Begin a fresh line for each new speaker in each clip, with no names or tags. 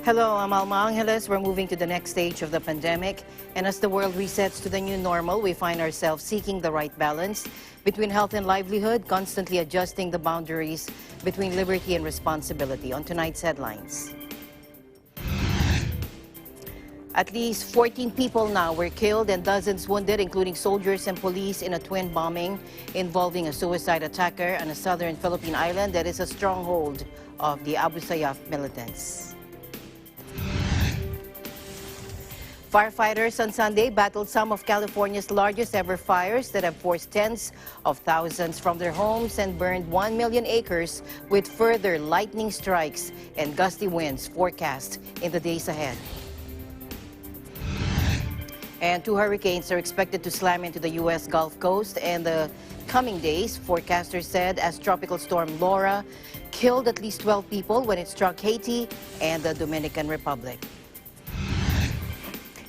Hello, I'm Alma Angeles. We're moving to the next stage of the pandemic. And as the world resets to the new normal, we find ourselves seeking the right balance between health and livelihood, constantly adjusting the boundaries between liberty and responsibility. On tonight's headlines. At least 14 people now were killed and dozens wounded, including soldiers and police, in a twin bombing involving a suicide attacker on a southern Philippine island that is a stronghold of the Abu Sayyaf militants. Firefighters on Sunday battled some of California's largest ever fires that have forced tens of thousands from their homes and burned 1 million acres, with further lightning strikes and gusty winds forecast in the days ahead. And 2 hurricanes are expected to slam into the U.S. Gulf Coast in the coming days, forecasters said, as Tropical Storm Laura killed at least 12 people when it struck Haiti and the Dominican Republic.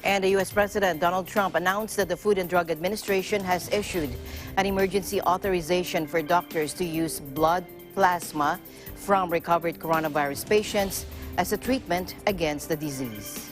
And the U.S. President Donald Trump announced that the Food and Drug Administration has issued an emergency authorization for doctors to use blood plasma from recovered coronavirus patients as a treatment against the disease.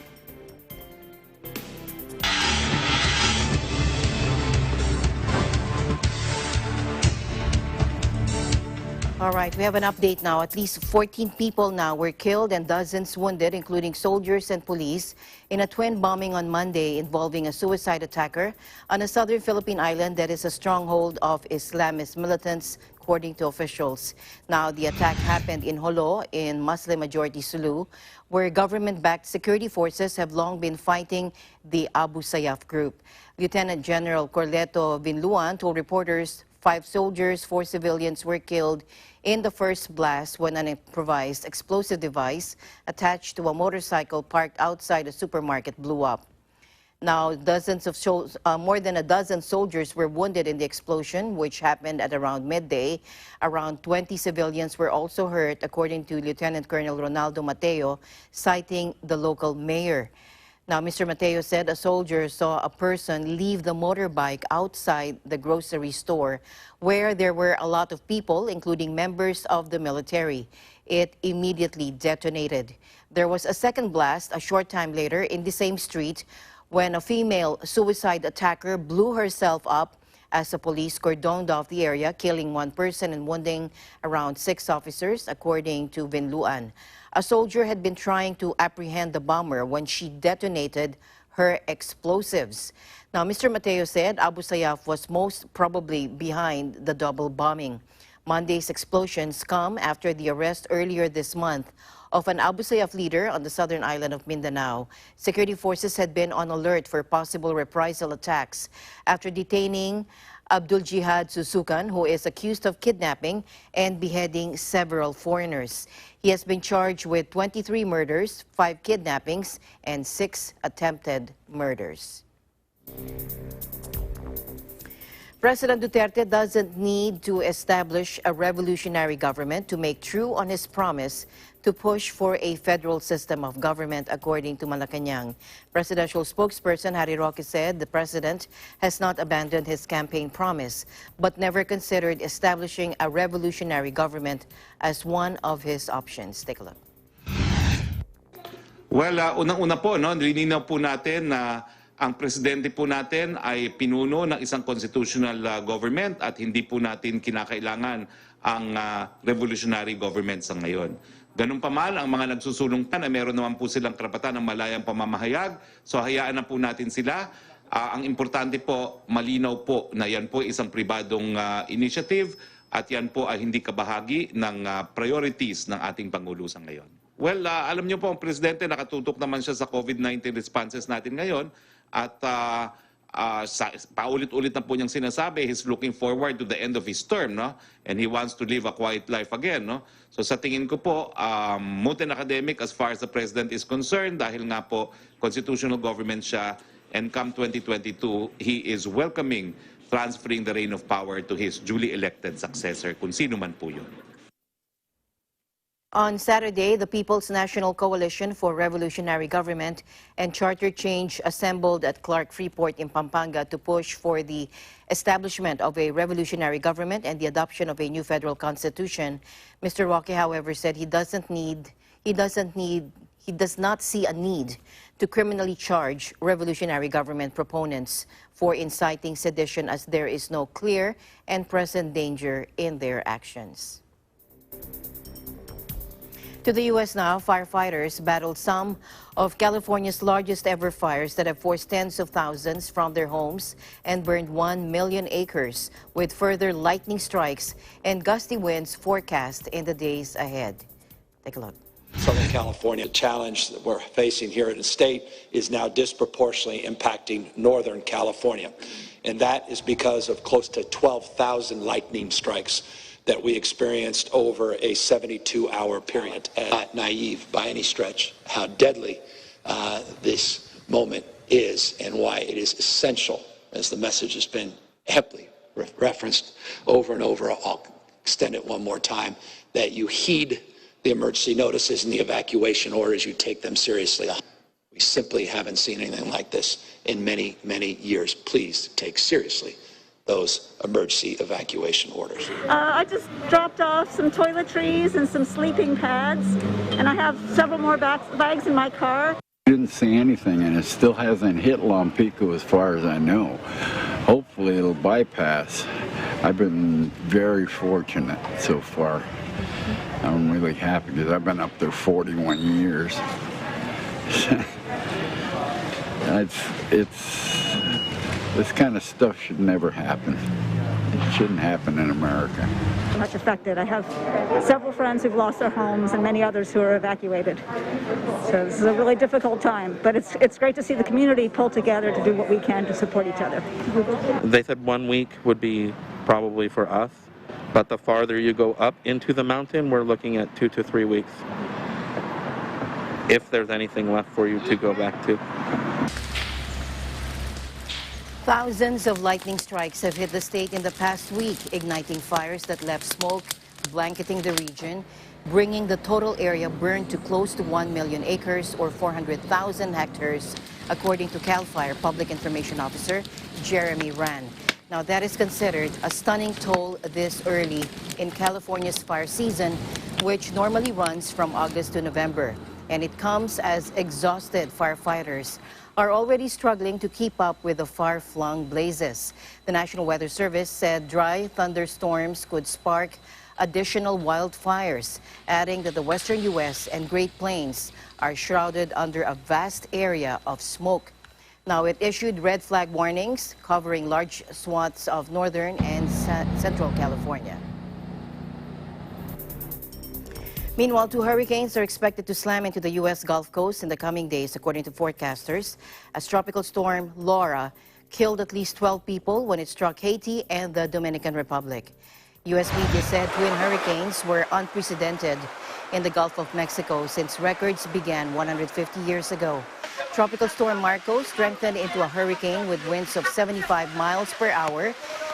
All right, we have an update now. At least 14 people now were killed and dozens wounded, including soldiers and police, in a twin bombing on Monday involving a suicide attacker on a southern Philippine island that is a stronghold of Islamist militants, according to officials. Now, the attack happened in Jolo, in Muslim-majority Sulu, where government-backed security forces have long been fighting the Abu Sayyaf group. Lieutenant General Corleto Vinluan told reporters 5 soldiers, 4 civilians were killed in the first blast when an improvised explosive device attached to a motorcycle parked outside a supermarket blew up. Now, more than a dozen soldiers were wounded in the explosion, which happened at around midday. Around 20 civilians were also hurt, according to Lieutenant Colonel Ronaldo Mateo, citing the local mayor. Now, Mr. Mateo said a soldier saw a person leave the motorbike outside the grocery store where there were a lot of people, including members of the military. It immediately detonated. There was a second blast a short time later in the same street when a female suicide attacker blew herself up as the police cordoned off the area, killing 1 person and wounding around 6 officers, according to Vinluan. A soldier had been trying to apprehend the bomber when she detonated her explosives. Now, Mr. Mateo said Abu Sayyaf was most probably behind the double bombing. Monday's explosions come after the arrest earlier this month of an Abu Sayyaf leader on the southern island of Mindanao. Security forces had been on alert for possible reprisal attacks after detaining Abdul Jihad Susukan, who is accused of kidnapping and beheading several foreigners. He has been charged with 23 murders, 5 kidnappings, and 6 attempted murders. President Duterte doesn't need to establish a revolutionary government to make true on his promise to push for a federal system of government, according to Malacanang. Presidential spokesperson Harry Roque said the president has not abandoned his campaign promise, but never considered establishing a revolutionary government as one of his options. Take a look.
Well, unang-una po, nilinaw po natin na ang presidente po natin ay pinuno ng isang constitutional government at hindi po natin kinakailangan ang revolutionary government sa ngayon. Ganun pa man, ang mga nagsusulong pa na meron naman po silang karapatan ng malayang pamamahayag, so hayaan na po natin sila. Ang importante po, malinaw po na yan po isang pribadong initiative at yan po ay hindi kabahagi ng priorities ng ating Pangulo sa ngayon. Well, alam niyo po, ang presidente nakatutok naman siya sa COVID-19 responses natin ngayon at paulit-ulit na po niyang sinasabi, he's looking forward to the end of his term, no? And he wants to live a quiet life again, no? So sa tingin ko po, moot and academic as far as the president is concerned, dahil nga po constitutional government siya, and come 2022, he is welcoming transferring the reign of power to his duly elected successor, kung sino man po yun.
On Saturday, the People's National Coalition for Revolutionary Government and Charter Change assembled at Clark Freeport in Pampanga to push for the establishment of a revolutionary government and the adoption of a new federal constitution. Mr. Roque, however, said he doesn't need he does not see a need to criminally charge revolutionary government proponents for inciting sedition, as there is no clear and present danger in their actions. To the U.S. now, firefighters battled some of California's largest ever fires that have forced tens of thousands from their homes and burned 1 million acres, with further lightning strikes and gusty winds forecast in the days ahead. Take a look.
Southern California, the challenge that we're facing here in the state is now disproportionately impacting Northern California. And that is because of close to 12,000 lightning strikes that we experienced over a 72-hour period. Not naive by any stretch how deadly this moment is and why it is essential, as the message has been amply referenced over and over. I'll extend it one more time, that you heed the emergency notices and the evacuation orders, you take them seriously. We simply haven't seen anything like this in many, many years. Please take seriously those emergency evacuation orders.
I just dropped off some toiletries and some sleeping pads, and I have several more bags in my car.
Didn't see anything, and it still hasn't hit Lompico as far as I know. Hopefully it'll bypass. I've been very fortunate so far. I'm really happy because I've been up there 41 years. This kind of stuff should never happen. It shouldn't happen in America.
Much affected. I have several friends who've lost their homes and many others who are evacuated. So this is a really difficult time, but it's great to see the community pull together to do what we can to support each other.
They said 1 week would be probably for us, but the farther you go up into the mountain, we're looking at 2 to 3 weeks, if there's anything left for you to go back to.
Thousands of lightning strikes have hit the state in the past week, igniting fires that left smoke blanketing the region, bringing the total area burned to close to 1 million acres or 400,000 hectares, according to CAL FIRE Public Information Officer Jeremy Rand. Now, that is considered a stunning toll this early in California's fire season, which normally runs from August to November. And it comes as exhausted firefighters are already struggling to keep up with the far-flung blazes. The National Weather Service said dry thunderstorms could spark additional wildfires, adding that the western U.S. and Great Plains are shrouded under a vast area of smoke. Now, it issued red flag warnings covering large swaths of northern and central California. Meanwhile, 2 hurricanes are expected to slam into the U.S. Gulf Coast in the coming days, according to forecasters, as Tropical Storm Laura killed at least 12 people when it struck Haiti and the Dominican Republic. U.S. media said twin hurricanes were unprecedented in the Gulf of Mexico since records began 150 years ago. Tropical Storm Marco strengthened into a hurricane with winds of 75 miles per hour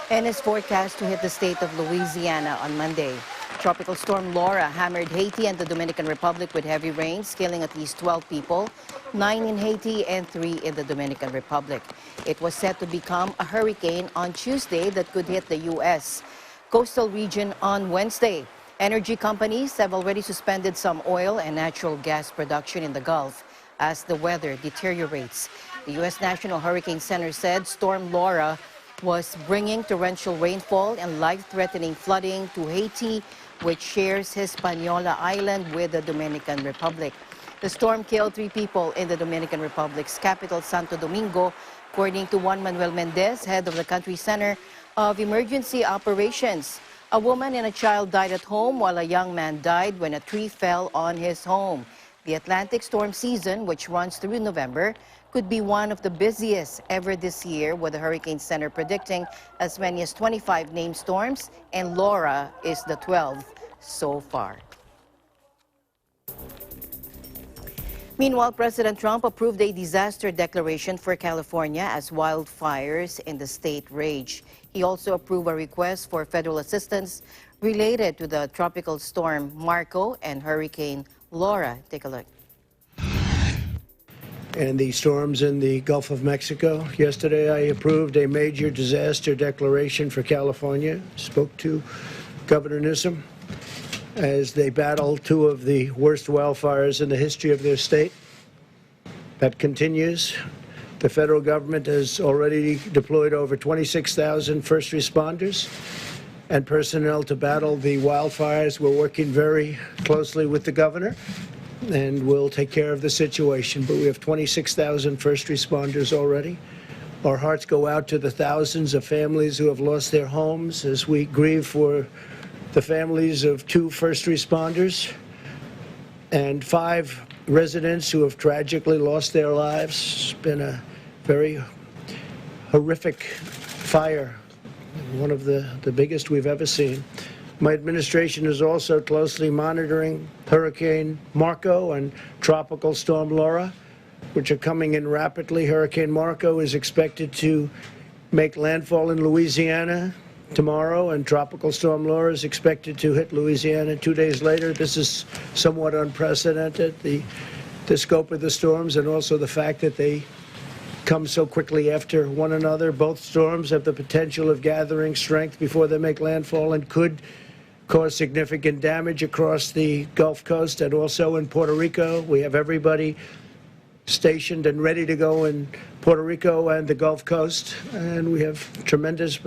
and is forecast to hit the state of Louisiana on Monday. Tropical Storm Laura hammered Haiti and the Dominican Republic with heavy rains, killing at least 12 people, 9 in Haiti and 3 in the Dominican Republic. It was set to become a hurricane on Tuesday that could hit the U.S. coastal region on Wednesday. Energy companies have already suspended some oil and natural gas production in the Gulf as the weather deteriorates. The U.S. National Hurricane Center said Storm Laura was bringing torrential rainfall and life-threatening flooding to Haiti, which shares Hispaniola Island with the Dominican Republic. The storm killed 3 people in the Dominican Republic's capital, Santo Domingo, according to Juan Manuel Mendez, head of the country's Center of Emergency Operations. A woman and a child died at home, while a young man died when a tree fell on his home. The Atlantic storm season, which runs through November, could be one of the busiest ever this year, with the Hurricane Center predicting as many as 25 named storms, and Laura is the 12th so far. Meanwhile, President Trump approved a disaster declaration for California as wildfires in the state rage. He also approved a request for federal assistance related to the tropical storm Marco and Hurricane Laura. Take a look.
And the storms in the Gulf of Mexico. Yesterday, I approved a major disaster declaration for California. Spoke to Governor Newsom. as they battle two of the worst wildfires in the history of their state. That continues. The federal government has already deployed over 26,000 first responders and personnel to battle the wildfires. We're working very closely with the governor, and we'll take care of the situation. But we have 26,000 first responders already. Our hearts go out to the thousands of families who have lost their homes as we grieve for the families of 2 first responders and 5 residents who have tragically lost their lives. It's been a very horrific fire, one of the biggest we've ever seen. My administration is also closely monitoring Hurricane Marco and Tropical Storm Laura, which are coming in rapidly. Hurricane Marco is expected to make landfall in Louisiana tomorrow, and Tropical Storm Laura is expected to hit Louisiana 2 days later. This is somewhat unprecedented, the scope of the storms and also the fact that they come so quickly after one another. Both storms have the potential of gathering strength before they make landfall and could cause significant damage across the Gulf Coast and also in Puerto Rico. We have everybody stationed and ready to go in Puerto Rico and the Gulf Coast, and we have tremendous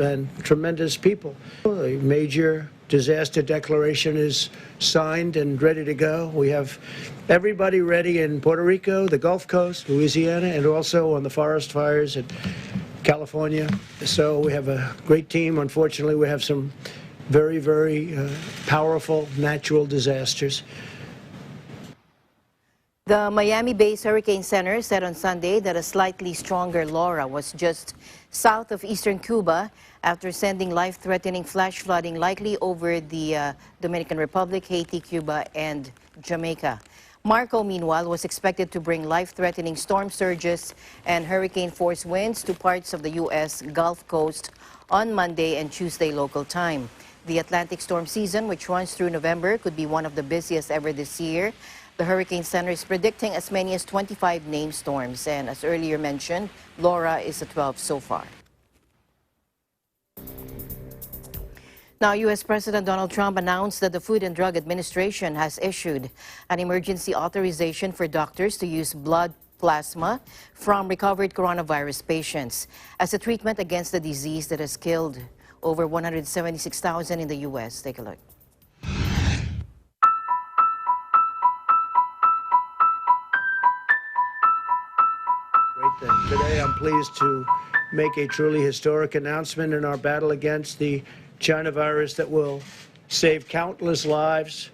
people. A major disaster declaration is signed and ready to go. We have everybody ready in Puerto Rico, the Gulf Coast, Louisiana, and also on the forest fires in California. So we have a great team. Unfortunately, we have some very, very powerful natural disasters.
The Miami-based Hurricane Center said on Sunday that a slightly stronger Laura was just south of eastern Cuba after sending life-threatening flash flooding likely over the Dominican Republic, Haiti, Cuba, and Jamaica. Marco, meanwhile, was expected to bring life-threatening storm surges and hurricane-force winds to parts of the U.S. Gulf Coast on Monday and Tuesday local time. The Atlantic storm season, which runs through November, could be one of the busiest ever this year. The Hurricane Center is predicting as many as 25 named storms, and as earlier mentioned, Laura is the 12th so far. Now, U.S. President Donald Trump announced that the Food and Drug Administration has issued an emergency authorization for doctors to use blood plasma from recovered coronavirus patients as a treatment against the disease that has killed over 176,000 in the U.S. Take a look.
Today, I'm pleased to make a truly historic announcement in our battle against the China virus that will save countless lives.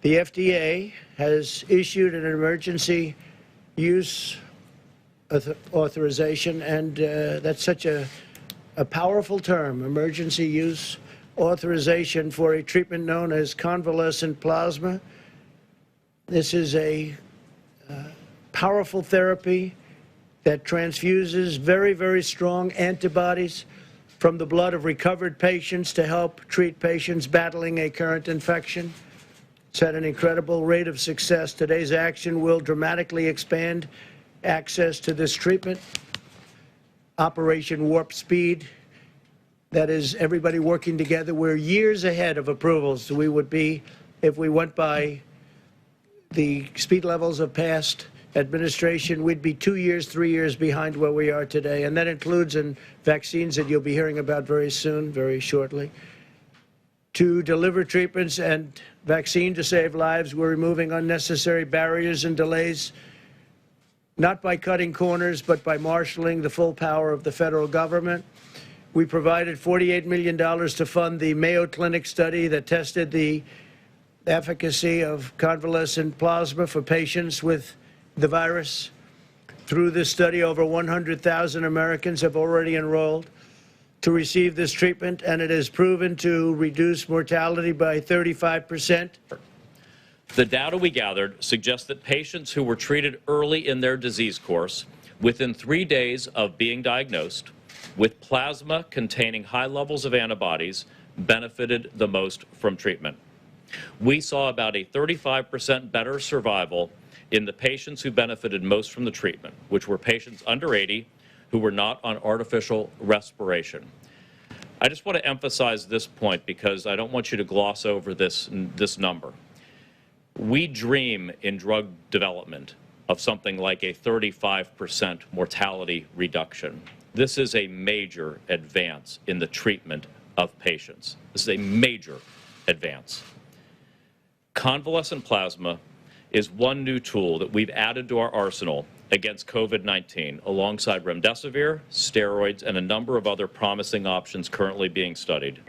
The FDA has issued an emergency use authorization, and that's such a powerful term, emergency use authorization for a treatment known as convalescent plasma. This is a powerful therapy that transfuses very, very strong antibodies from the blood of recovered patients to help treat patients battling a current infection. It's had an incredible rate of success. Today's action will dramatically expand access to this treatment. Operation Warp Speed, that is everybody working together. We're years ahead of approvals we would be if we went by the speed levels of past administration. We'd be 2 years, 3 years behind where we are today, and that includes in vaccines that you'll be hearing about very soon, very shortly. To deliver treatments and vaccine to save lives, we're removing unnecessary barriers and delays, not by cutting corners, but by marshaling the full power of the federal government. We provided $48 million to fund the Mayo Clinic study that tested the efficacy of convalescent plasma for patients with the virus. Through this study, over 100,000 Americans have already enrolled to receive this treatment, and it has proven to reduce mortality by 35%.
The data we gathered suggests that patients who were treated early in their disease course, within 3 days of being diagnosed, with plasma containing high levels of antibodies, benefited the most from treatment. We saw about a 35% better survival in the patients who benefited most from the treatment, which were patients under 80 who were not on artificial respiration. I just want to emphasize this point because I don't want you to gloss over this number. We dream in drug development of something like a 35% mortality reduction. This is a major advance in the treatment of patients. This is a major advance. Convalescent plasma is one new tool that we've added to our arsenal against COVID-19, alongside remdesivir, steroids, and a number of other promising options currently being studied.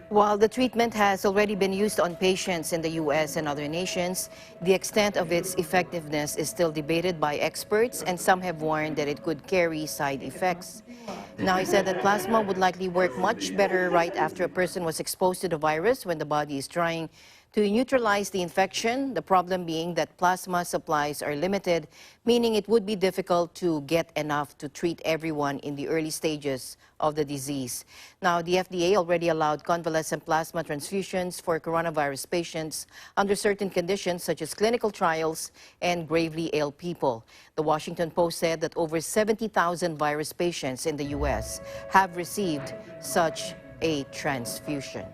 While the treatment has already been used on patients in the U.S. and other nations, the extent of its effectiveness is still debated by experts, and some have warned that it could carry side effects. Now, he said that plasma would likely work much better right after a person was exposed to the virus when the body is trying to neutralize the infection, the problem being that plasma supplies are limited, meaning it would be difficult to get enough to treat everyone in the early stages of the disease. Now, the FDA already allowed convalescent plasma transfusions for coronavirus patients under certain conditions, such as clinical trials and gravely ill people. The Washington Post said that over 70,000 virus patients in the U.S. have received such a transfusion.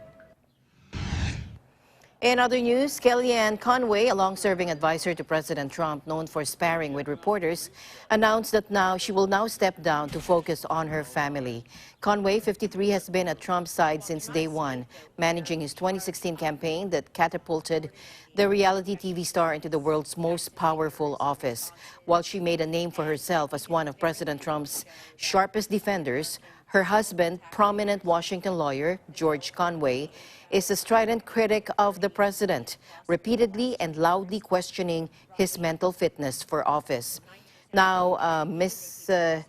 In other news, Kellyanne Conway, a long-serving advisor to President Trump known for sparring with reporters, announced that she will now step down to focus on her family. Conway, 53, has been at Trump's side since day one, managing his 2016 campaign that catapulted the reality TV star into the world's most powerful office. While she made a name for herself as one of President Trump's sharpest defenders, her husband, prominent Washington lawyer George Conway, is a strident critic of the president, repeatedly and loudly questioning his mental fitness for office. Now, Mrs.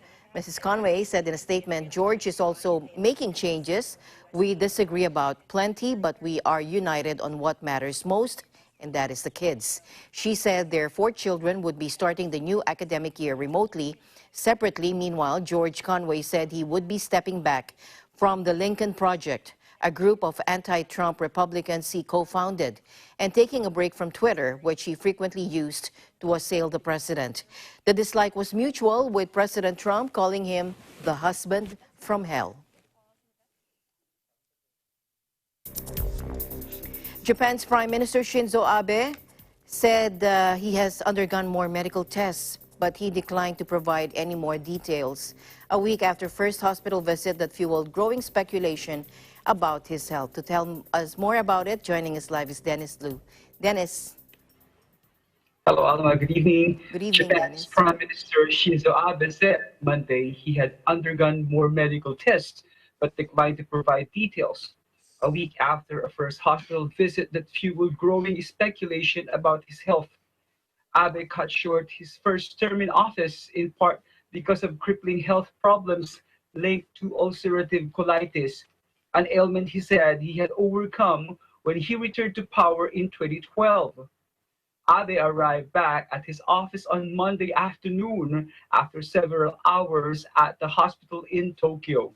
Conway said in a statement, George is also making changes. We disagree about plenty, but we are united on what matters most, and that is the kids. She said their 4 children would be starting the new academic year remotely. Separately, meanwhile, George Conway said he would be stepping back from the Lincoln Project, a group of anti-Trump Republicans he co-founded, and taking a break from Twitter, which he frequently used to assail the president. The dislike was mutual, with President Trump calling him the husband from hell. Japan's Prime Minister Shinzo Abe said he has undergone more medical tests, but he declined to provide any more details a week after first hospital visit that fueled growing speculation about his health. To tell us more about it, joining us live is Dennis Liu. Dennis.
Hello, Alma. Good evening.
Good evening,
Japan's
Dennis.
Prime Minister Shinzo Abe said Monday he had undergone more medical tests but declined to provide details a week after a first hospital visit that fueled growing speculation about his health. Abe cut short his first term in office in part because of crippling health problems linked to ulcerative colitis, an ailment he said he had overcome when he returned to power in 2012. Abe arrived back at his office on Monday afternoon after several hours at the hospital in Tokyo.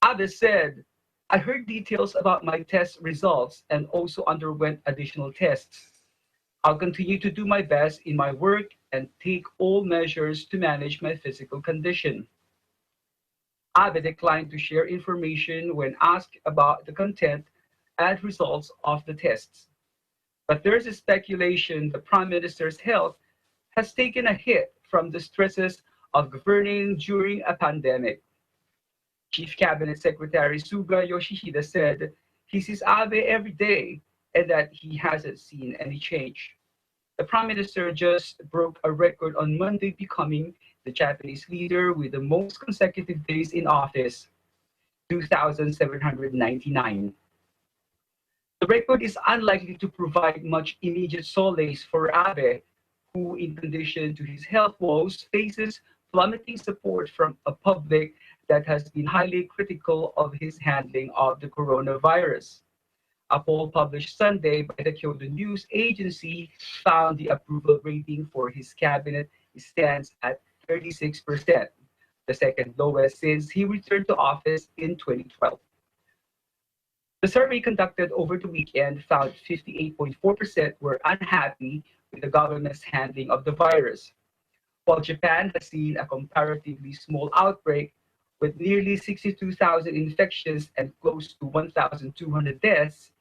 Abe said, "I heard details about my test results and also underwent additional tests. I'll continue to do my best in my work and take all measures to manage my physical condition." Abe declined to share information when asked about the content and results of the tests. But there's a speculation the Prime Minister's health has taken a hit from the stresses of governing during a pandemic. Chief Cabinet Secretary Suga Yoshihide said he sees Abe every day and that he hasn't seen any change. The Prime Minister just broke a record on Monday, becoming the Japanese leader with the most consecutive days in office, 2,799. The record is unlikely to provide much immediate solace for Abe, who, in addition to his health woes, faces plummeting support from a public that has been highly critical of his handling of the coronavirus. A poll published Sunday by the Kyodo News Agency found the approval rating for his cabinet stands at 36%, the second lowest since he returned to office in 2012. The survey conducted over the weekend found 58.4% were unhappy with the government's handling of the virus. While Japan has seen a comparatively small outbreak, With nearly 62,000 infections and close to 1,200 deaths,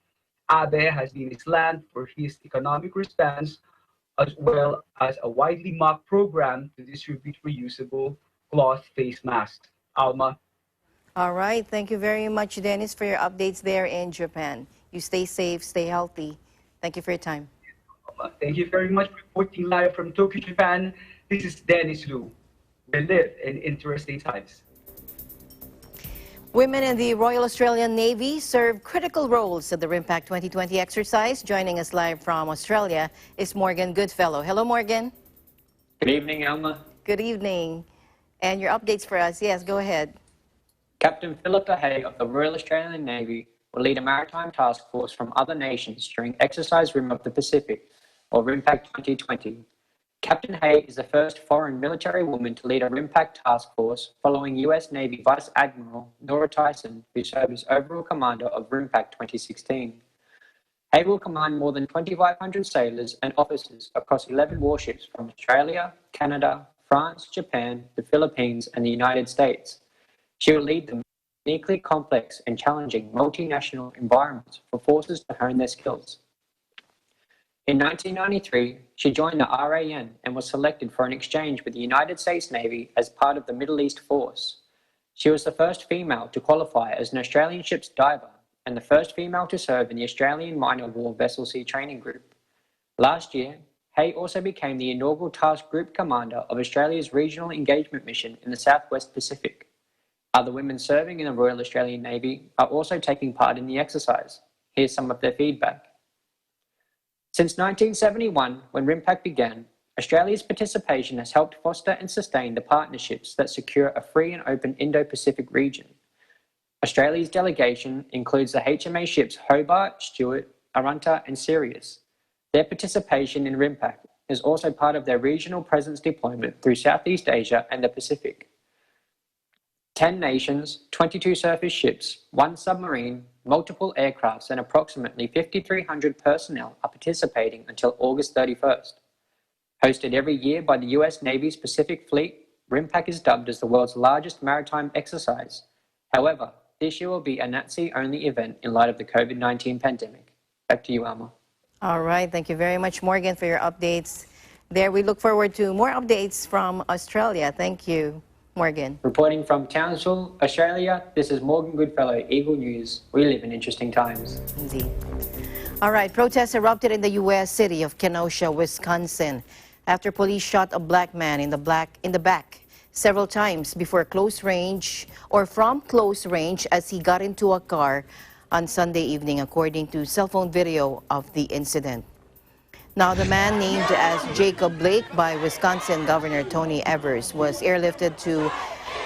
Abe has been slammed for his economic response as well as a widely mocked program to distribute reusable cloth face masks. Alma.
All right. Thank you very much, Dennis, for your updates there in Japan. You stay safe, stay healthy. Thank you for your time.
Thank you very much for reporting live from Tokyo, Japan. This is Dennis Liu. We live in interesting times.
Women in the Royal Australian Navy serve critical roles at the RIMPAC 2020 exercise. Joining us live from Australia is Morgan Goodfellow. Hello, Morgan.
Good evening, Alma.
Good evening. And your updates for us. Yes, go ahead.
Captain Philip de Hay of the Royal Australian Navy will lead a maritime task force from other nations during Exercise Rim of the Pacific, or RIMPAC 2020. Captain Hay is the first foreign military woman to lead a RIMPAC task force following US Navy Vice Admiral Nora Tyson, who served as overall commander of RIMPAC 2016. Hay will command more than 2,500 sailors and officers across 11 warships from Australia, Canada, France, Japan, the Philippines, and the United States. She will lead the uniquely complex and challenging multinational environments for forces to hone their skills. In 1993, she joined the RAN and was selected for an exchange with the United States Navy as part of the Middle East Force. She was the first female to qualify as an Australian ship's diver and the first female to serve in the Australian Minor War Vessel Sea Training Group. Last year, Hay also became the inaugural Task Group Commander of Australia's Regional Engagement Mission in the Southwest Pacific. Other women serving in the Royal Australian Navy are also taking part in the exercise. Here's some of their feedback. Since 1971, when RIMPAC began, Australia's participation has helped foster and sustain the partnerships that secure a free and open Indo-Pacific region. Australia's delegation includes the HMA ships Hobart, Stuart, Arunta, and Sirius. Their participation in RIMPAC is also part of their regional presence deployment through Southeast Asia and the Pacific. 10 nations, 22 surface ships, 1 submarine, multiple aircrafts, and approximately 5,300 personnel are participating until August 31st. Hosted every year by the US Navy's Pacific Fleet, RIMPAC is dubbed as the world's largest maritime exercise. However, this year will be a Nazi-only event in light of the COVID-19 pandemic. Back to you, Alma.
All right. Thank you very much, Morgan, for your updates. There, we look forward to more updates from Australia. Thank you, Morgan.
Reporting from Townsville, Australia, this is Morgan Goodfellow, Eagle News. We live in interesting times.
Indeed. All right. Protests erupted in the U.S. city of Kenosha, Wisconsin, after police shot a black man in the back several times from close range as he got into a car on Sunday evening, according to cell phone video of the incident. Now, the man named as Jacob Blake by Wisconsin Governor Tony Evers was airlifted to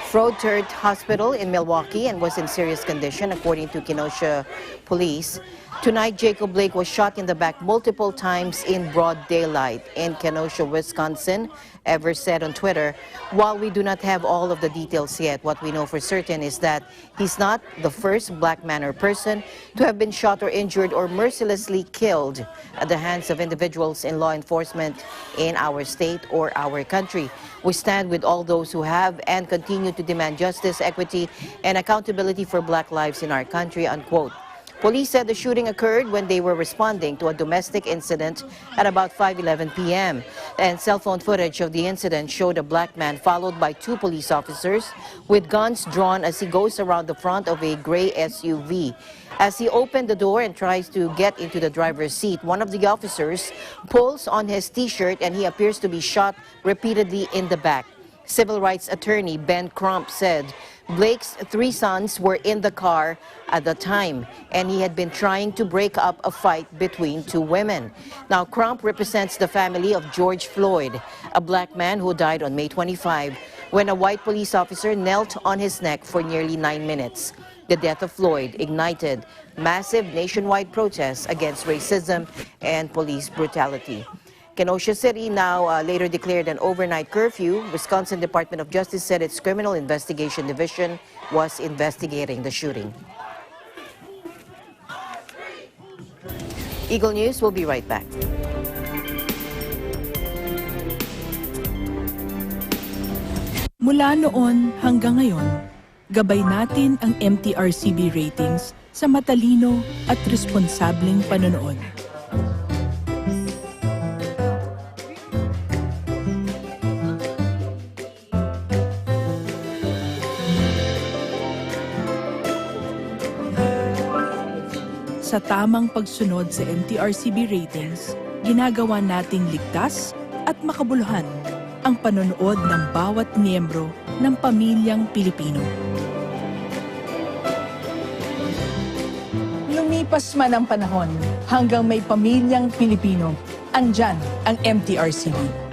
Froedtert Hospital in Milwaukee and was in serious condition, according to Kenosha police. Tonight, Jacob Blake was shot in the back multiple times in broad daylight in Kenosha, Wisconsin. Evers said on Twitter, "While we do not have all of the details yet, what we know for certain is that he's not the first black man or person to have been shot or injured or mercilessly killed at the hands of individuals in law enforcement in our state or our country. We stand with all those who have and continue to demand justice, equity, and accountability for black lives in our country," unquote. Police said the shooting occurred when they were responding to a domestic incident at about 5:11 p.m. And cell phone footage of the incident showed a black man followed by 2 police officers with guns drawn as he goes around the front of a gray SUV. As he opened the door and tries to get into the driver's seat, one of the officers pulls on his T-shirt and he appears to be shot repeatedly in the back. Civil rights attorney Ben Crump said Blake's 3 sons were in the car at the time, and he had been trying to break up a fight between 2 women. Now, Crump represents the family of George Floyd, a black man who died on May 25 when a white police officer knelt on his neck for nearly 9 minutes. The death of Floyd ignited massive nationwide protests against racism and police brutality. Kenosha City now later declared an overnight curfew. Wisconsin Department of Justice said its Criminal Investigation Division was investigating the shooting. Eagle News will be right back.
Mula noon hanggang ngayon, Gabay natin ang MTRCB ratings sa matalino at responsableng panonood. Sa tamang pagsunod sa MTRCB ratings, ginagawa nating ligtas at makabuluhan ang panonood ng bawat miyembro ng pamilyang Pilipino. Lumipas man ang panahon hanggang may pamilyang Pilipino, andyan ang MTRCB.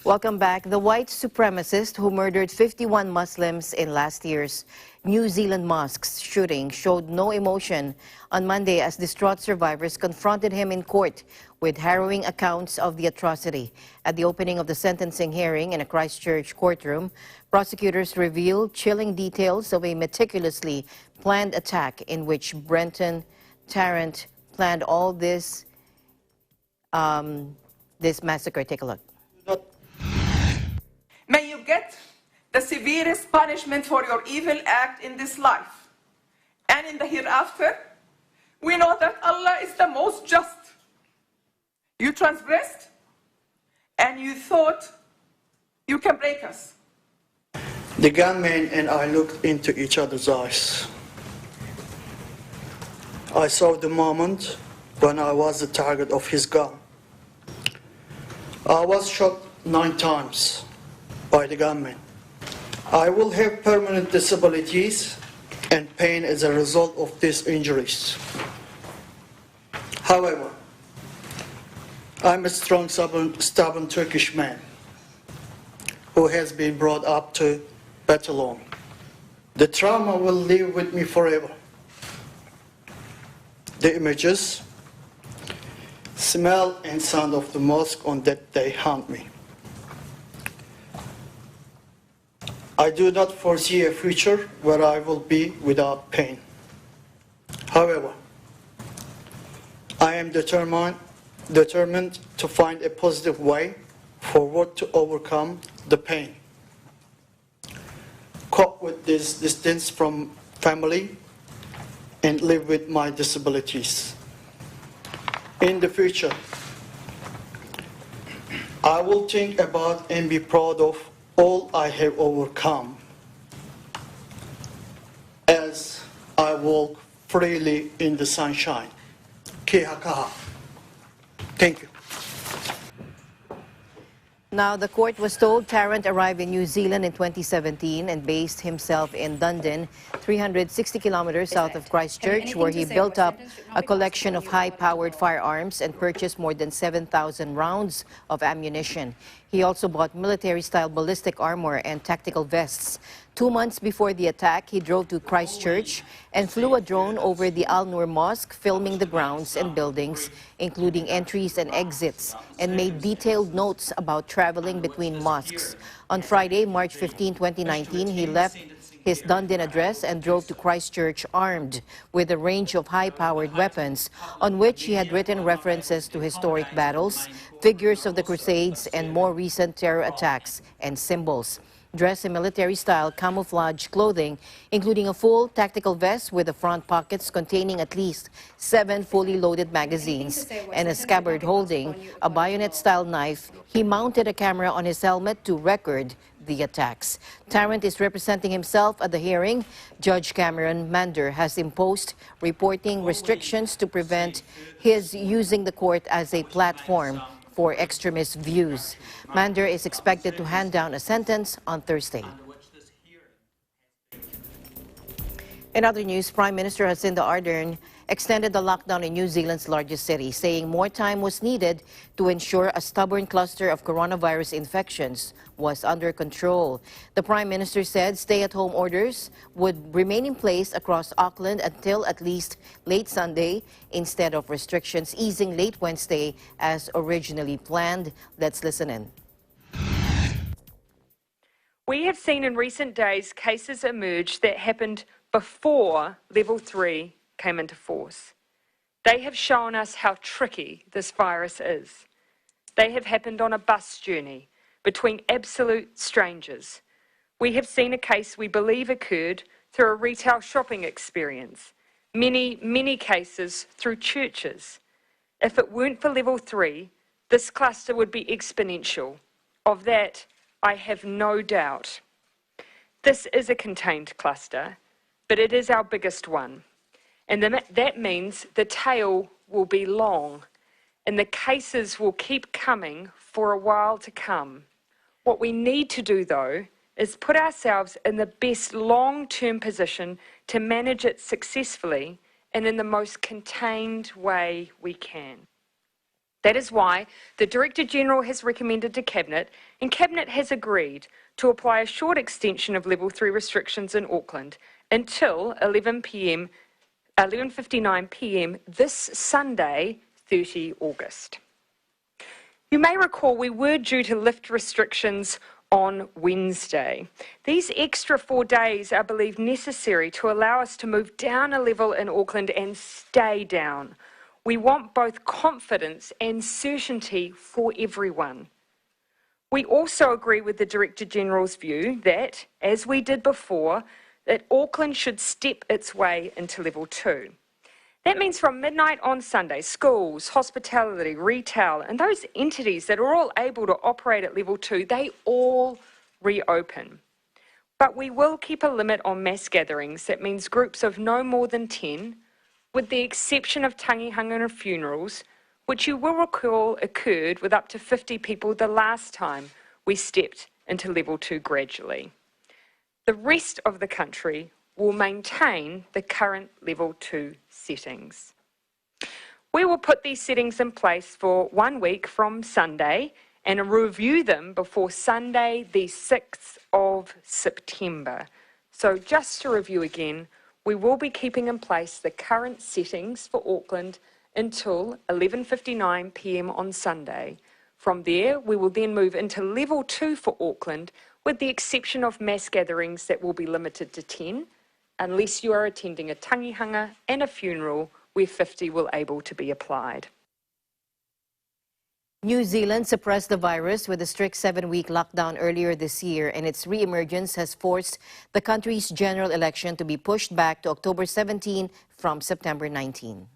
Welcome back. The white supremacist who murdered 51 Muslims in last year's New Zealand mosques shooting showed no emotion on Monday as distraught survivors confronted him in court with harrowing accounts of the atrocity. At the opening of the sentencing hearing in a Christchurch courtroom, prosecutors revealed chilling details of a meticulously planned attack in which Brenton Tarrant planned all this massacre. Take a look.
May you get the severest punishment for your evil act in this life. And in the hereafter, we know that Allah is the most just. You transgressed, and you thought you can break us.
The gunman and I looked into each other's eyes. I saw the moment when I was the target of his gun. I was shot 9 times by the gunman. I will have permanent disabilities and pain as a result of these injuries. However, I'm a strong, stubborn Turkish man who has been brought up to battle alone. The trauma will live with me forever. The images, smell and sound of the mosque on that day haunt me. I do not foresee a future where I will be without pain. However, I am determined to find a positive way forward to overcome the pain, cope with this distance from family, and live with my disabilities. In the future, I will think about and be proud of all I have overcome as I walk freely in the sunshine. Kehakaha. Thank you.
Now, the court was told Tarrant arrived in New Zealand in 2017 and based himself in Dunedin, 360 kilometers south of Christchurch, where he built up a collection of high-powered firearms and purchased more than 7,000 rounds of ammunition. He also bought military-style ballistic armor and tactical vests. 2 months before the attack, he drove to Christchurch and flew a drone over the Al Noor Mosque, filming the grounds and buildings, including entries and exits, and made detailed notes about traveling between mosques. On Friday, March 15, 2019, he left his Dunedin address and drove to Christchurch armed with a range of high-powered weapons on which he had written references to historic battles, figures of the Crusades, and more recent terror attacks and symbols. Dressed in military-style camouflage clothing, including a full tactical vest with the front pockets containing at least 7 fully loaded magazines and a scabbard holding a bayonet-style knife, he mounted a camera on his helmet to record the attacks. Tarrant is representing himself at the hearing. Judge Cameron Mander has imposed reporting restrictions to prevent his using the court as a platform for extremist views. Mander is expected to hand down a sentence on Thursday. In other news, Prime Minister Shinzo Abe extended the lockdown in New Zealand's largest city, saying more time was needed to ensure a stubborn cluster of coronavirus infections was under control. The Prime Minister said stay-at-home orders would remain in place across Auckland until at least late Sunday, instead of restrictions easing late Wednesday as originally planned. Let's listen in.
We have seen in recent days cases emerge that happened before Level 3 came into force. They have shown us how tricky this virus is. They have happened on a bus journey between absolute strangers. We have seen a case we believe occurred through a retail shopping experience. Many cases through churches. If it weren't for level 3, this cluster would be exponential. Of that, I have no doubt. This is a contained cluster, but it is our biggest one. And that means the tail will be long, and the cases will keep coming for a while to come. What we need to do, though, is put ourselves in the best long-term position to manage it successfully and in the most contained way we can. That is why the Director General has recommended to Cabinet, and Cabinet has agreed to apply a short extension of level 3 restrictions in Auckland until 11:59 p.m. this Sunday, 30 August. You may recall we were due to lift restrictions on Wednesday. These extra 4 days are believed necessary to allow us to move down a level in Auckland and stay down. We want both confidence and certainty for everyone. We also agree with the Director General's view that, as we did before, that Auckland should step its way into level 2. That means from midnight on Sunday, schools, hospitality, retail, and those entities that are all able to operate at level 2, they all reopen. But we will keep a limit on mass gatherings. That means groups of no more than 10, with the exception of tangihanga and funerals, which you will recall occurred with up to 50 people the last time we stepped into level 2 gradually. The rest of the country will maintain the current level 2 settings. We will put these settings in place for 1 week from Sunday and review them before Sunday, the 6th of September. So just to review again, we will be keeping in place the current settings for Auckland until 11:59 p.m. on Sunday. From there, we will then move into level 2 for Auckland, with the exception of mass gatherings that will be limited to 10, unless you are attending a tangihanga and a funeral where 50 will able to be applied.
New Zealand suppressed the virus with a strict 7-week lockdown earlier this year, and its re-emergence has forced the country's general election to be pushed back to October 17 from September 19.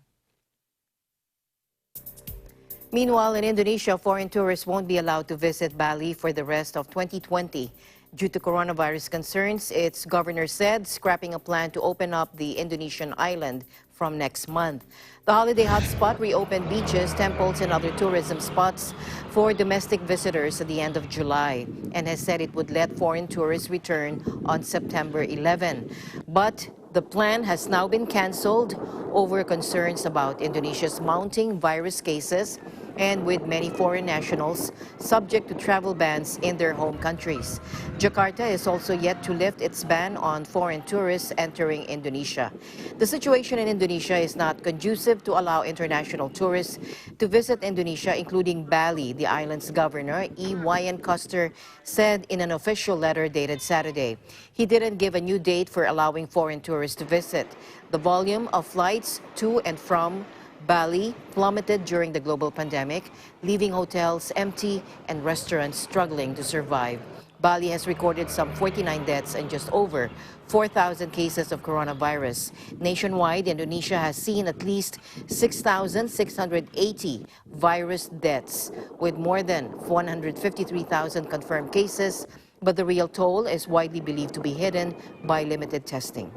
Meanwhile, in Indonesia, foreign tourists won't be allowed to visit Bali for the rest of 2020. Due to coronavirus concerns, its governor said scrapping a plan to open up the Indonesian island from next month. The holiday hotspot reopened beaches, temples, and other tourism spots for domestic visitors at the end of July and has said it would let foreign tourists return on September 11. But the plan has now been canceled over concerns about Indonesia's mounting virus cases and with many foreign nationals subject to travel bans in their home countries. Jakarta is also yet to lift its ban on foreign tourists entering Indonesia. The situation in Indonesia is not conducive to allow international tourists to visit Indonesia, including Bali, the island's governor, Wayan Koster, said in an official letter dated Saturday. He didn't give a new date for allowing foreign tourists to visit. The volume of flights to and from Bali plummeted during the global pandemic, leaving hotels empty and restaurants struggling to survive. Bali has recorded some 49 deaths and just over 4,000 cases of coronavirus. Nationwide, Indonesia has seen at least 6,680 virus deaths, with more than 153,000 confirmed cases, but the real toll is widely believed to be hidden by limited testing.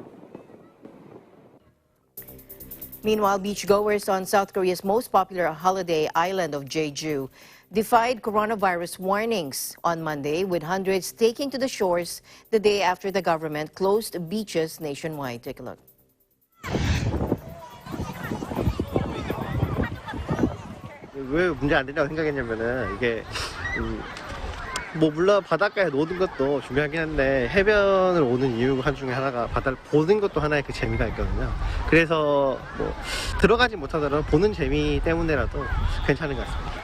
Meanwhile, beachgoers on South Korea's most popular holiday island of Jeju defied coronavirus warnings on Monday, with hundreds taking to the shores the day after the government closed beaches nationwide. Take a look.
왜 문제 안 된다고 생각했냐면은 이게 뭐 물론 바닷가에 노는 것도 중요하긴 한데 해변을 오는 이유 중에 하나가 바다를 보는 것도 하나의 그 재미가 있거든요. 그래서 뭐 들어가지 못하더라도 보는 재미 때문에라도 괜찮은 것 같습니다.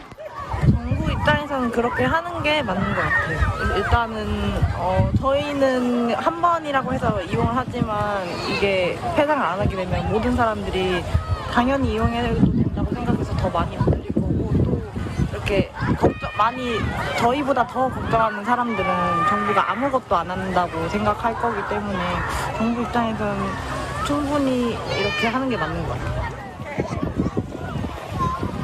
정부 입장에서는 그렇게 하는 게 맞는 것 같아요. 일단은 저희는 한 번이라고 해서 이용을 하지만 이게 폐상을 안 하게 되면 모든 사람들이 당연히 이용해도 된다고 생각해서 더 많이 올릴 거고, 또 이렇게 많이 저희보다 더 걱정하는 사람들은 정부가 아무것도 안 한다고 생각할 거기 때문에 정부 입장에서는 충분히 이렇게 하는 게 맞는 것 같아요.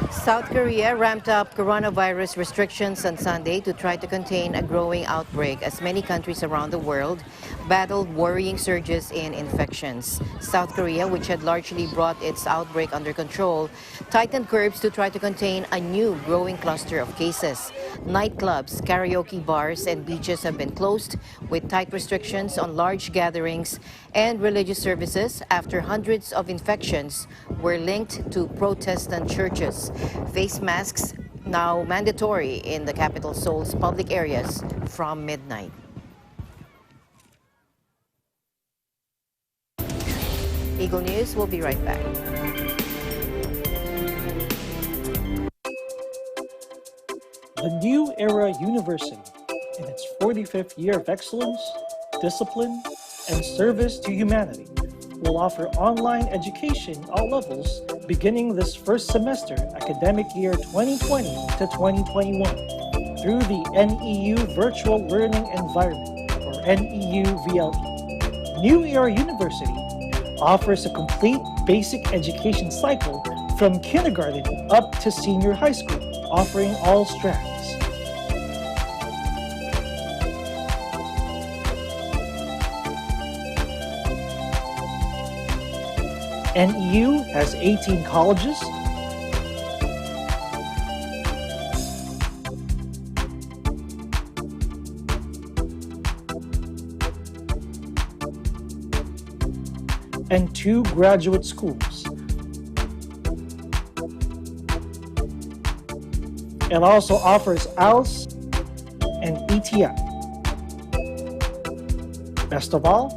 South Korea ramped up coronavirus restrictions on Sunday to try to contain a growing outbreak as many countries around the world battled worrying surges in infections. South Korea, which had largely brought its outbreak under control, tightened curbs to try to contain a new growing cluster of cases. Nightclubs, karaoke bars, and beaches have been closed with tight restrictions on large gatherings and religious services after hundreds of infections were linked to Protestant churches. Face masks now mandatory in the capital Seoul's public areas from midnight. Eagle News will be right back.
The New Era University, in its 45th year of excellence, discipline, and service to humanity, will offer online education all levels beginning this first semester academic year 2020 to 2021 through the NEU Virtual Learning Environment, or NEU VLE. New Era University offers a complete basic education cycle from kindergarten up to senior high school, offering all strands. NEU has 18 colleges, and 2 graduate schools. It also offers ALS and ETI. Best of all,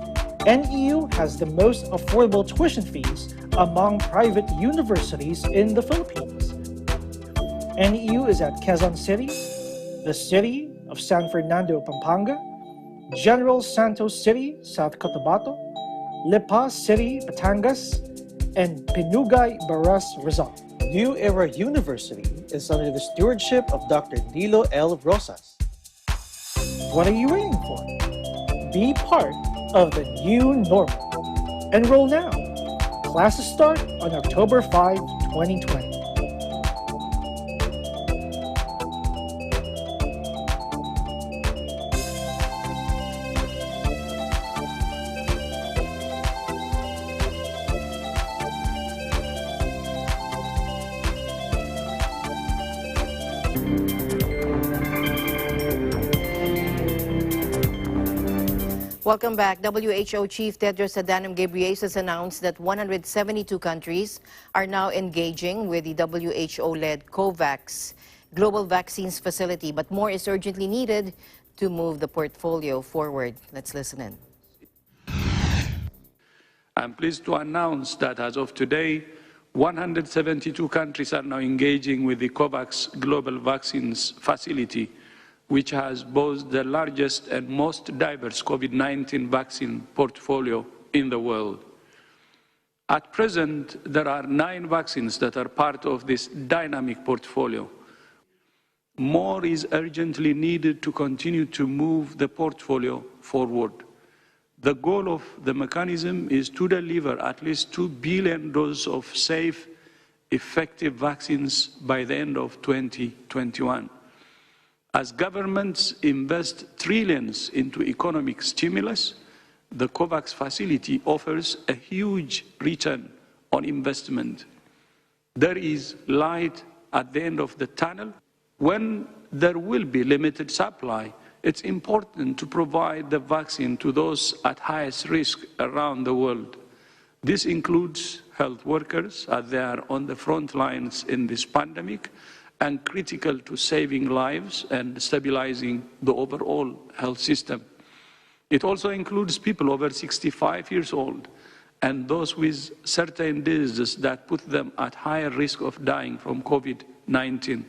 NEU has the most affordable tuition fees among private universities in the Philippines. NEU is at Quezon City, the city of San Fernando, Pampanga, General Santos City, South Cotabato, Lipa City, Batangas, and Pinugay, Baras, Rizal. New Era University is under the stewardship of Dr. Nilo L. Rosas. What are you waiting for? Be part of the new normal. Enroll now. Classes start on October 5, 2020.
Welcome back. WHO Chief Tedros Adhanom Ghebreyesus announced that 172 countries are now engaging with the WHO-led COVAX global vaccines facility, but more is urgently needed to move the portfolio forward. Let's listen in.
I'm pleased to announce that as of today, 172 countries are now engaging with the COVAX global vaccines facility, which has both the largest and most diverse COVID-19 vaccine portfolio in the world. At present, there are 9 vaccines that are part of this dynamic portfolio. More is urgently needed to continue to move the portfolio forward. The goal of the mechanism is to deliver at least 2 billion doses of safe, effective vaccines by the end of 2021. As governments invest trillions into economic stimulus, the COVAX facility offers a huge return on investment. There is light at the end of the tunnel. When there will be limited supply, it's important to provide the vaccine to those at highest risk around the world. This includes health workers, as they are on the front lines in this pandemic, and critical to saving lives and stabilizing the overall health system. It also includes people over 65 years old and those with certain diseases that put them at higher risk of dying from COVID-19.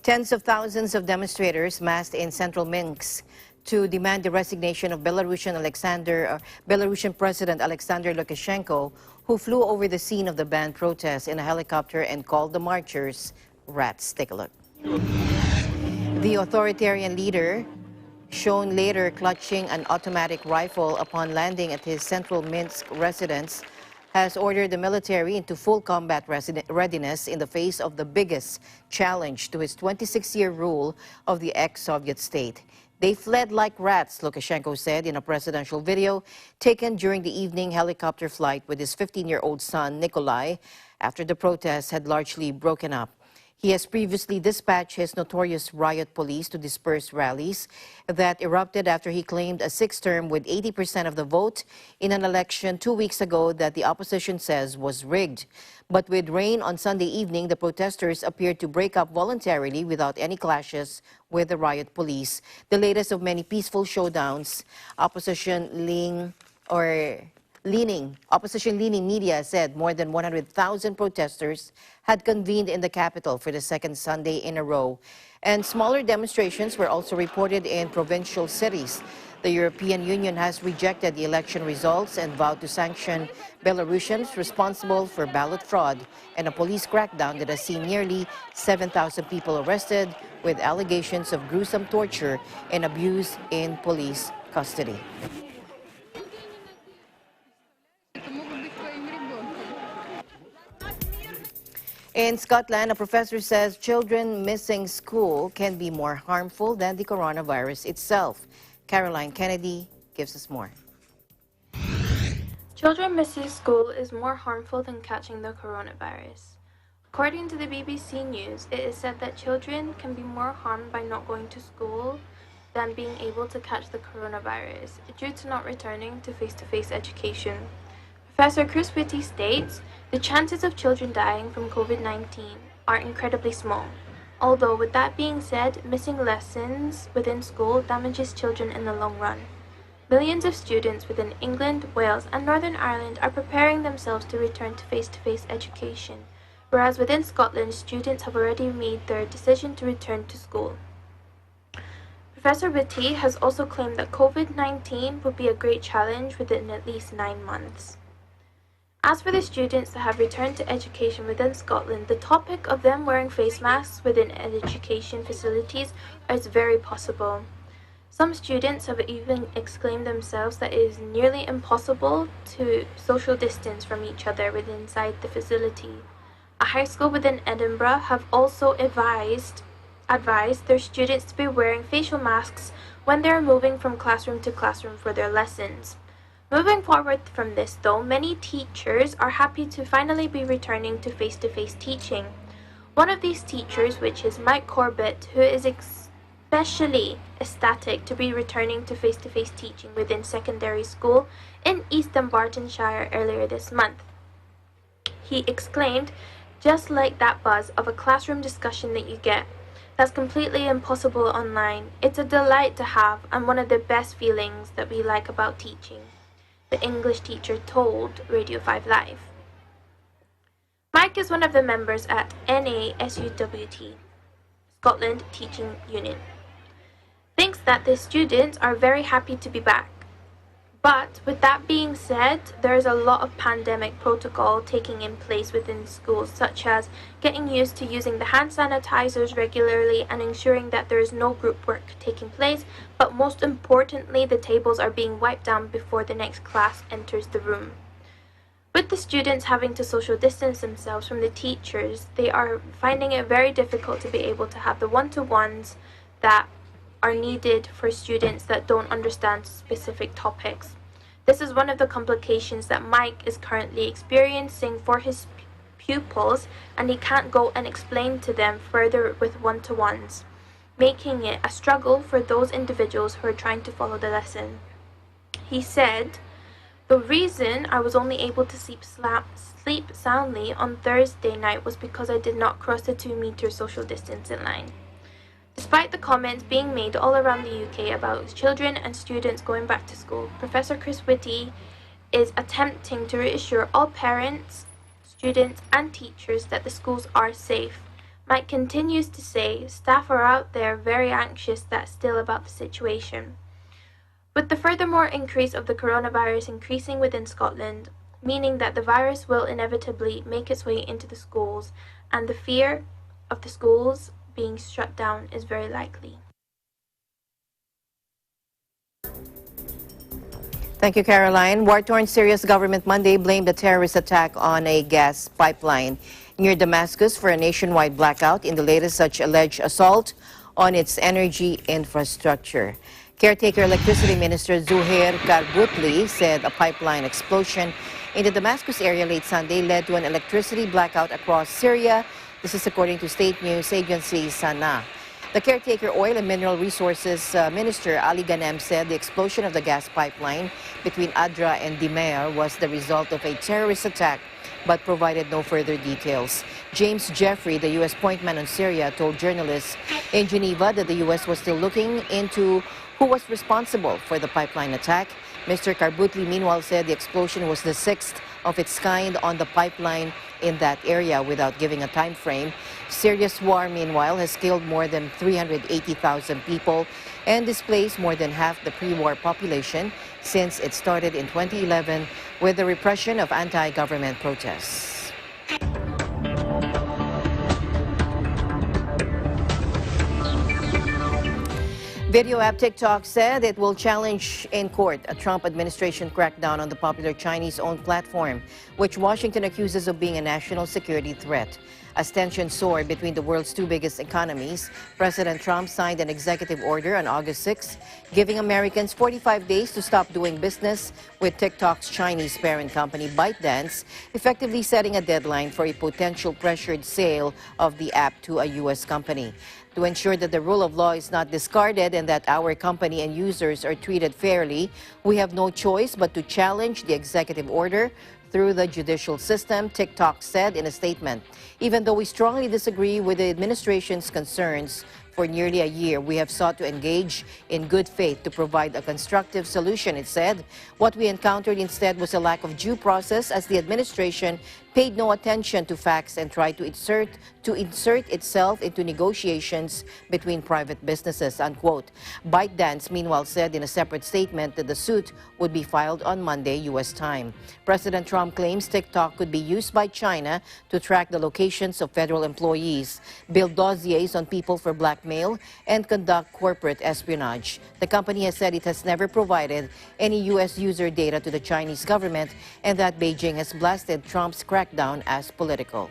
Tens of thousands of demonstrators massed in central Minsk to demand the resignation of Belarusian President Alexander Lukashenko, who flew over the scene of the banned protests in a helicopter and called the marchers rats. Take a look. The authoritarian leader, shown later clutching an automatic rifle upon landing at his central Minsk residence, has ordered the military into full combat readiness in the face of the biggest challenge to his 26-year rule of the ex-Soviet state. They fled like rats, Lukashenko said in a presidential video taken during the evening helicopter flight with his 15-year-old son, Nikolai, after the protests had largely broken up. He has previously dispatched his notorious riot police to disperse rallies that erupted after he claimed a sixth term with 80% of the vote in an election 2 weeks ago that the opposition says was rigged. But with rain on Sunday evening, the protesters appeared to break up voluntarily without any clashes with the riot police. The latest of many peaceful showdowns. Opposition-leaning media said more than 100,000 protesters had convened in the capital for the second Sunday in a row. And smaller demonstrations were also reported in provincial cities. The European Union has rejected the election results and vowed to sanction Belarusians responsible for ballot fraud and a police crackdown that has seen nearly 7,000 people arrested with allegations of gruesome torture and abuse in police custody. In Scotland, a professor says children missing school can be more harmful than the coronavirus itself. Caroline Kennedy gives us more.
Children missing school is more harmful than catching the coronavirus. According to the BBC News, it is said that children can be more harmed by not going to school than being able to catch the coronavirus due to not returning to face-to-face education. Professor Chris Whitty states, the chances of children dying from COVID-19 are incredibly small. Although, with that being said, missing lessons within school damages children in the long run. Millions of students within England, Wales, and Northern Ireland are preparing themselves to return to face-to-face education, whereas within Scotland, students have already made their decision to return to school. Professor Whitty has also claimed that COVID-19 will be a great challenge within at least 9 months. As for the students that have returned to education within Scotland, the topic of them wearing face masks within education facilities is very possible. Some students have even exclaimed themselves that it is nearly impossible to social distance from each other within inside the facility. A high school within Edinburgh have also advised their students to be wearing facial masks when they are moving from classroom to classroom for their lessons. Moving forward from this, though, many teachers are happy to finally be returning to face-to-face teaching. One of these teachers, which is Mike Corbett, who is especially ecstatic to be returning to face-to-face teaching within secondary school in East Dunbartonshire earlier this month. He exclaimed, just like that buzz of a classroom discussion that you get, that's completely impossible online. It's a delight to have and one of the best feelings that we like about teaching, the English teacher told Radio 5 Live. Mike is one of the members at NASUWT, Scotland Teaching Union. Thinks that the students are very happy to be back. But with that being said, there is a lot of pandemic protocol taking in place within schools, such as getting used to using the hand sanitizers regularly and ensuring that there is no group work taking place, but most importantly, the tables are being wiped down before the next class enters the room. With the students having to social distance themselves from the teachers, they are finding it very difficult to be able to have the one-to-ones that are needed for students that don't understand specific topics. This is one of the complications that Mike is currently experiencing for his pupils, and he can't go and explain to them further with one-to-ones, making it a struggle for those individuals who are trying to follow the lesson. He said, the reason I was only able to sleep soundly on Thursday night was because I did not cross the 2-meter social distancing line. Despite the comments being made all around the UK about children and students going back to school, Professor Chris Whitty is attempting to reassure all parents, students and teachers that the schools are safe. Mike continues to say staff are out there very anxious still about the situation. With the furthermore increase of the coronavirus increasing within Scotland, meaning that the virus will inevitably make its way into the schools, and the fear of the schools being shut down is very likely.
Thank you, Caroline. War-torn Syria's government Monday blamed a terrorist attack on a gas pipeline near Damascus for a nationwide blackout in the latest such alleged assault on its energy infrastructure. Caretaker Electricity Minister Zuhair Karbutli said a pipeline explosion in the Damascus area late Sunday led to an electricity blackout across Syria. This is according to state news agency Sana. The caretaker Oil and Mineral Resources Minister Ali Ghanem said the explosion of the gas pipeline between Adra and Dimer was the result of a terrorist attack, but provided no further details. James Jeffrey, the U.S. point man on Syria, told journalists in Geneva that the U.S. was still looking into who was responsible for the pipeline attack. Mr. Karbutli, meanwhile, said the explosion was the sixth of its kind on the pipeline in that area without giving a time frame. Syria's war, meanwhile, has killed more than 380,000 people and displaced more than half the pre-war population since it started in 2011 with the repression of anti-government protests. Video app TikTok said it will challenge in court a Trump administration crackdown on the popular Chinese-owned platform, which Washington accuses of being a national security threat. As tensions soar between the world's two biggest economies, President Trump signed an executive order on August 6, giving Americans 45 days to stop doing business with TikTok's Chinese parent company ByteDance, effectively setting a deadline for a potential pressured sale of the app to a U.S. company. To ensure that the rule of law is not discarded and that our company and users are treated fairly, we have no choice but to challenge the executive order through the judicial system, TikTok said in a statement. Even though we strongly disagree with the administration's concerns, for nearly a year, we have sought to engage in good faith to provide a constructive solution, it said. What we encountered instead was a lack of due process as the administration paid no attention to facts and tried to insert itself into negotiations between private businesses, unquote. ByteDance, meanwhile, said in a separate statement that the suit would be filed on Monday, U.S. time. President Trump claims TikTok could be used by China to track the locations of federal employees, build dossiers on people for blackmail, and conduct corporate espionage. The company has said it has never provided any U.S. user data to the Chinese government and that Beijing has blasted Trump's crackdown as political.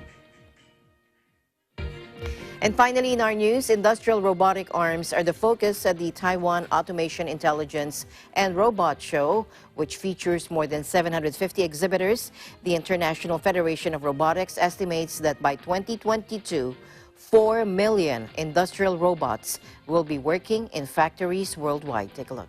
And finally, in our news, industrial robotic arms are the focus at the Taiwan Automation, Intelligence and Robot Show, which features more than 750 exhibitors. The International Federation of Robotics estimates that by 2022, 4 million industrial robots will be working in factories worldwide. Take a look.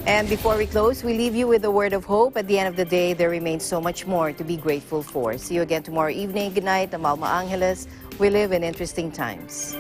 And before we close, we leave you with a word of hope. At the end of the day, there remains so much more to be grateful for. See you again tomorrow evening. Good night. I'm Alma Angeles. We live in interesting times.